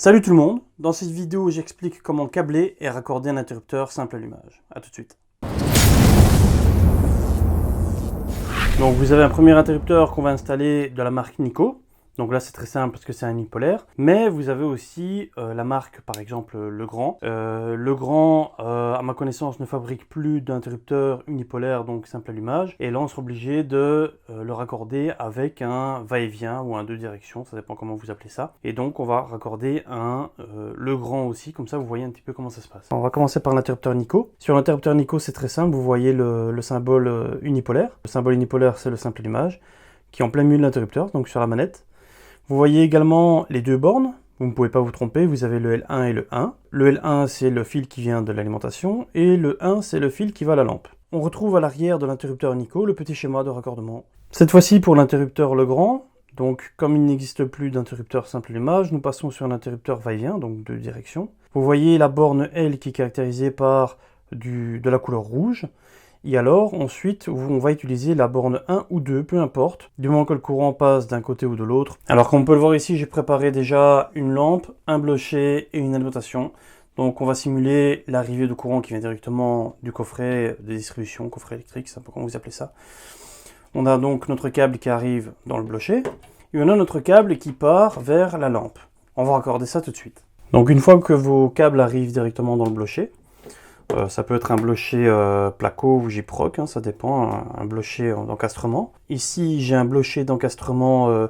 Salut tout le monde, dans cette vidéo j'explique comment câbler et raccorder un interrupteur simple allumage. A tout de suite. Donc vous avez un premier interrupteur qu'on va installer de la marque Nico. Donc là c'est très simple parce que c'est un unipolaire. Mais vous avez aussi la marque par exemple Legrand. Legrand à ma connaissance ne fabrique plus d'interrupteurs unipolaires, donc simple allumage. Et là on sera obligé de le raccorder avec un va-et-vient ou un deux directions, ça dépend comment vous appelez ça. Et donc on va raccorder un Legrand aussi, comme ça vous voyez un petit peu comment ça se passe. On va commencer par l'interrupteur Nico. Sur l'interrupteur Nico c'est très simple, vous voyez le symbole unipolaire. Le symbole unipolaire c'est le simple allumage qui est en plein milieu de l'interrupteur, donc sur la manette. Vous voyez également les deux bornes, vous ne pouvez pas vous tromper, vous avez le L1 et le 1. Le L1 c'est le fil qui vient de l'alimentation et le 1 c'est le fil qui va à la lampe. On retrouve à l'arrière de l'interrupteur Nico le petit schéma de raccordement. Cette fois-ci pour l'interrupteur Legrand, donc comme il n'existe plus d'interrupteur simple allumage, nous passons sur un interrupteur va-et-vient, donc deux directions. Vous voyez la borne L qui est caractérisée par de la couleur rouge. Et alors, ensuite, on va utiliser la borne 1 ou 2, peu importe, du moment que le courant passe d'un côté ou de l'autre. Alors, comme on peut le voir ici, j'ai préparé déjà une lampe, un blocher et une alimentation. Donc, on va simuler l'arrivée de courant qui vient directement du coffret de distribution, coffret électrique, c'est un peu comment vous appelez ça. On a donc notre câble qui arrive dans le blocher, et on a notre câble qui part vers la lampe. On va raccorder ça tout de suite. Donc, une fois que vos câbles arrivent directement dans le blocher, ça peut être un blocher placo ou gyproc, hein, ça dépend, un blocher d'encastrement. Ici, j'ai un blocher d'encastrement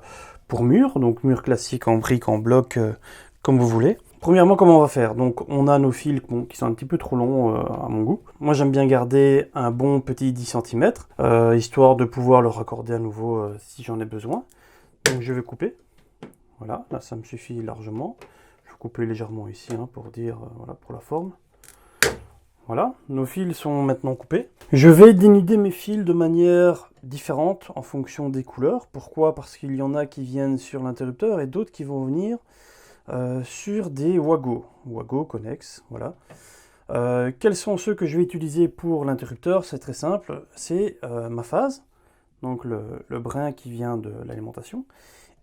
pour mur, donc mur classique en briques, en bloc, comme vous voulez. Premièrement, comment on va faire? Donc, on a nos fils qui sont un petit peu trop longs à mon goût. Moi, j'aime bien garder un bon petit 10 cm, histoire de pouvoir le raccorder à nouveau si j'en ai besoin. Donc, je vais couper. Voilà, là, ça me suffit largement. Je vais couper légèrement ici, hein, pour dire, voilà, pour la forme. Voilà, nos fils sont maintenant coupés. Je vais dénuder mes fils de manière différente en fonction des couleurs. Pourquoi? Parce qu'il y en a qui viennent sur l'interrupteur et d'autres qui vont venir sur des Wago. Wago, Connex, voilà. Quels sont ceux que je vais utiliser pour l'interrupteur? C'est très simple, c'est ma phase, donc le brin qui vient de l'alimentation,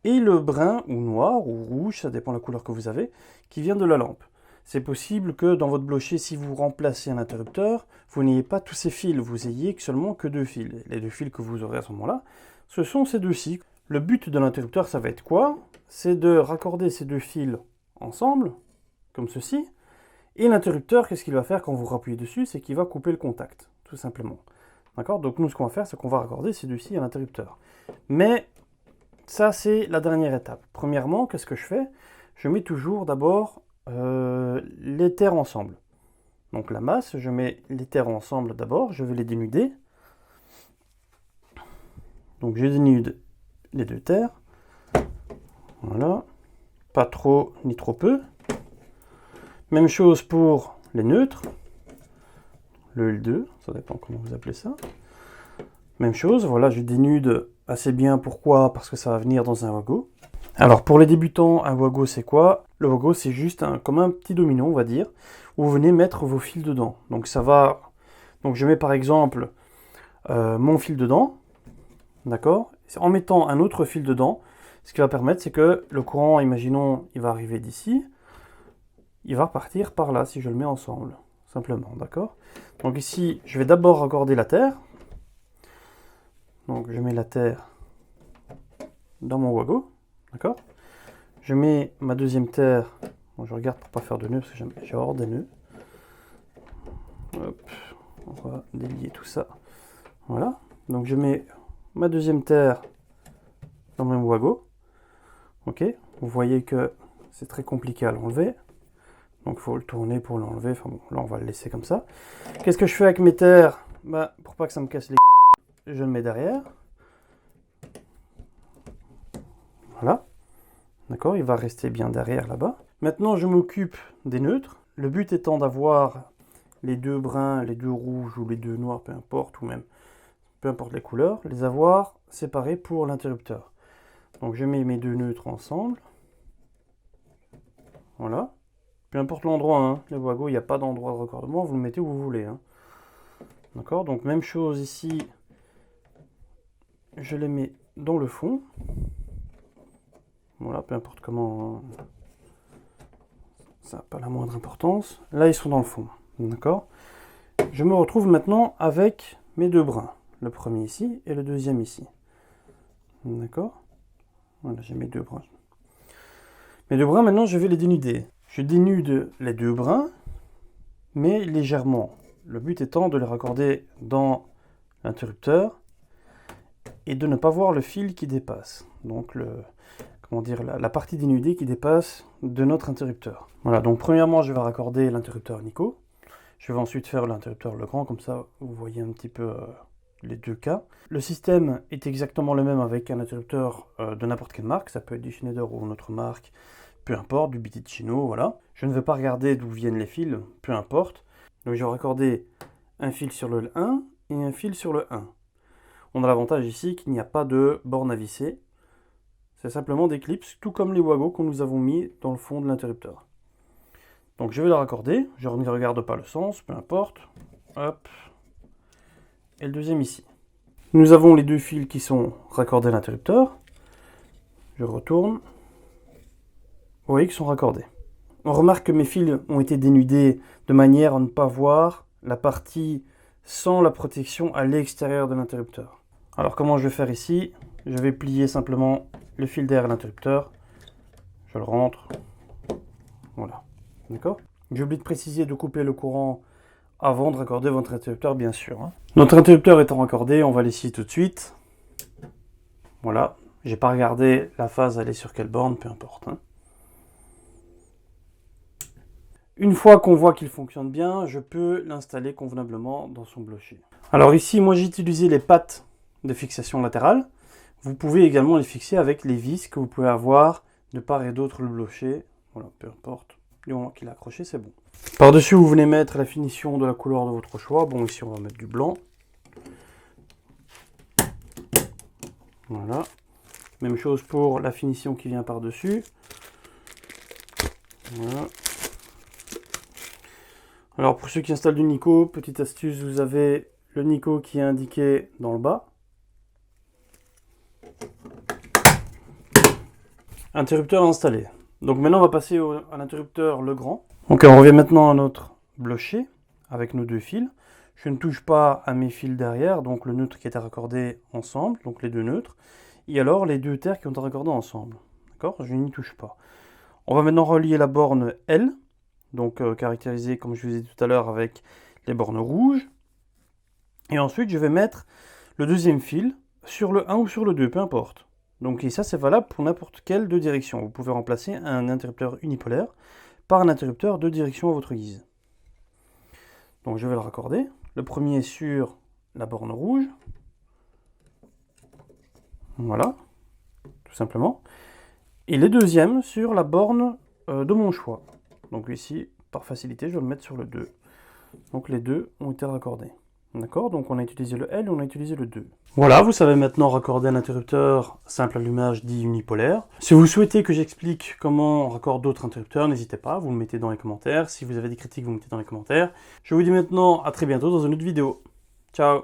et le brin ou noir ou rouge, ça dépend de la couleur que vous avez, qui vient de la lampe. C'est possible que dans votre blocher, si vous remplacez un interrupteur, vous n'ayez pas tous ces fils, vous ayez seulement que deux fils. Les deux fils que vous aurez à ce moment-là, ce sont ces deux-ci. Le but de l'interrupteur, ça va être quoi? C'est de raccorder ces deux fils ensemble, comme ceci. Et l'interrupteur, qu'est-ce qu'il va faire quand vous appuyez dessus? C'est qu'il va couper le contact, tout simplement. D'accord? Donc nous, ce qu'on va faire, c'est qu'on va raccorder ces deux-ci à l'interrupteur. Mais ça, c'est la dernière étape. Premièrement, qu'est-ce que je fais? Je mets toujours d'abord les terres ensemble. Donc la masse, je mets les terres ensemble d'abord, je vais les dénuder. Donc je dénude les deux terres. Voilà. Pas trop ni trop peu. Même chose pour les neutres. Le L2, ça dépend comment vous appelez ça. Même chose, voilà, je dénude assez bien. Pourquoi? Parce que ça va venir dans un Wago. Alors pour les débutants, un Wago c'est quoi? Le Wago c'est juste comme un petit domino, on va dire, où vous venez mettre vos fils dedans. Donc ça va. Donc je mets par exemple mon fil dedans, d'accord? En mettant un autre fil dedans, ce qui va permettre c'est que le courant, imaginons, il va arriver d'ici, il va repartir par là si je le mets ensemble, simplement, d'accord? Donc ici, je vais d'abord raccorder la terre. Donc je mets la terre dans mon Wago. D'accord? Je mets ma deuxième terre. Bon, je regarde pour pas faire de nœuds parce que j'ai horreur des nœuds. Hop, on va délier tout ça. Voilà. Donc je mets ma deuxième terre dans mon Wago. Ok. Vous voyez que c'est très compliqué à l'enlever. Donc il faut le tourner pour l'enlever. Enfin bon, là on va le laisser comme ça. Qu'est-ce que je fais avec mes terres? Bah, pour pas que ça me casse les je le mets derrière. Voilà. D'accord, il va rester bien derrière là-bas. Maintenant, je m'occupe des neutres. Le but étant d'avoir les deux bruns, les deux rouges ou les deux noirs, peu importe, ou même peu importe les couleurs, les avoir séparés pour l'interrupteur. Donc je mets mes deux neutres ensemble. Voilà. Peu importe l'endroit, hein. Les Wago, il n'y a pas d'endroit de raccordement, vous le mettez où vous voulez. Hein. D'accord, donc même chose ici. Je les mets dans le fond. Voilà, peu importe comment. ça n'a pas la moindre importance. Là, ils sont dans le fond, d'accord? Je me retrouve maintenant avec mes deux brins. Le premier ici et le deuxième ici. D'accord? Voilà, j'ai mes deux brins. Mes deux brins, maintenant, je vais les dénuder. Je dénude les deux brins, mais légèrement. Le but étant de les raccorder dans l'interrupteur et de ne pas voir le fil qui dépasse. Donc, la partie dénudée qui dépasse de notre interrupteur. Voilà, donc premièrement, je vais raccorder l'interrupteur Nico. Je vais ensuite faire l'interrupteur Legrand, comme ça, vous voyez un petit peu les deux cas. Le système est exactement le même avec un interrupteur de n'importe quelle marque, ça peut être du Schneider ou une autre marque, peu importe, du Biticino, voilà. Je ne vais pas regarder d'où viennent les fils, peu importe. Donc je vais raccorder un fil sur le 1 et un fil sur le 1. On a l'avantage ici qu'il n'y a pas de borne à visser, c'est simplement des clips, tout comme les Wago que nous avons mis dans le fond de l'interrupteur. Donc je vais le raccorder, je ne regarde pas le sens, peu importe, hop. Et le deuxième ici. Nous avons les deux fils qui sont raccordés à l'interrupteur. Je retourne. Vous voyez qu'ils sont raccordés. On remarque que mes fils ont été dénudés de manière à ne pas voir la partie sans la protection à l'extérieur de l'interrupteur. Alors comment je vais faire ici? Je vais plier simplement le fil d'air à l'interrupteur. Je le rentre. Voilà. D'accord? J'ai oublié de préciser de couper le courant avant de raccorder votre interrupteur, bien sûr. Notre interrupteur étant raccordé, on va l'essayer tout de suite. Voilà, j'ai pas regardé la phase, elle est sur quelle borne, peu importe. Une fois qu'on voit qu'il fonctionne bien, je peux l'installer convenablement dans son blocher. Alors ici, moi j'ai utilisé les pattes de fixation latérale. Vous pouvez également les fixer avec les vis que vous pouvez avoir de part et d'autre le blocher. Voilà, peu importe. Du moment qu'il est accroché, c'est bon. Par-dessus, vous venez mettre la finition de la couleur de votre choix. Bon, ici, on va mettre du blanc. Voilà. Même chose pour la finition qui vient par-dessus. Voilà. Alors, pour ceux qui installent du Nico, petite astuce, vous avez le Nico qui est indiqué dans le bas. Interrupteur installé. Donc maintenant, on va passer à l'interrupteur Legrand. Donc on revient maintenant à notre blocher avec nos deux fils. Je ne touche pas à mes fils derrière, donc le neutre qui est raccordé ensemble, donc les deux neutres, et alors les deux terres qui ont été raccordés ensemble. D'accord? Je n'y touche pas. On va maintenant relier la borne L, donc caractérisée comme je vous ai dit tout à l'heure avec les bornes rouges. Et ensuite je vais mettre le deuxième fil sur le 1 ou sur le 2, peu importe. Donc et ça c'est valable pour n'importe quelle deux directions. Vous pouvez remplacer un interrupteur unipolaire par un interrupteur de direction à votre guise. Donc je vais le raccorder. Le premier sur la borne rouge. Voilà, tout simplement. Et les deuxièmes sur la borne de mon choix. Donc ici, par facilité, je vais le mettre sur le 2. Donc les deux ont été raccordés. D'accord? Donc on a utilisé le L et on a utilisé le 2. Voilà, vous savez maintenant raccorder un interrupteur simple allumage dit unipolaire. Si vous souhaitez que j'explique comment on raccorde d'autres interrupteurs, n'hésitez pas, vous le mettez dans les commentaires. Si vous avez des critiques, vous le mettez dans les commentaires. Je vous dis maintenant à très bientôt dans une autre vidéo. Ciao!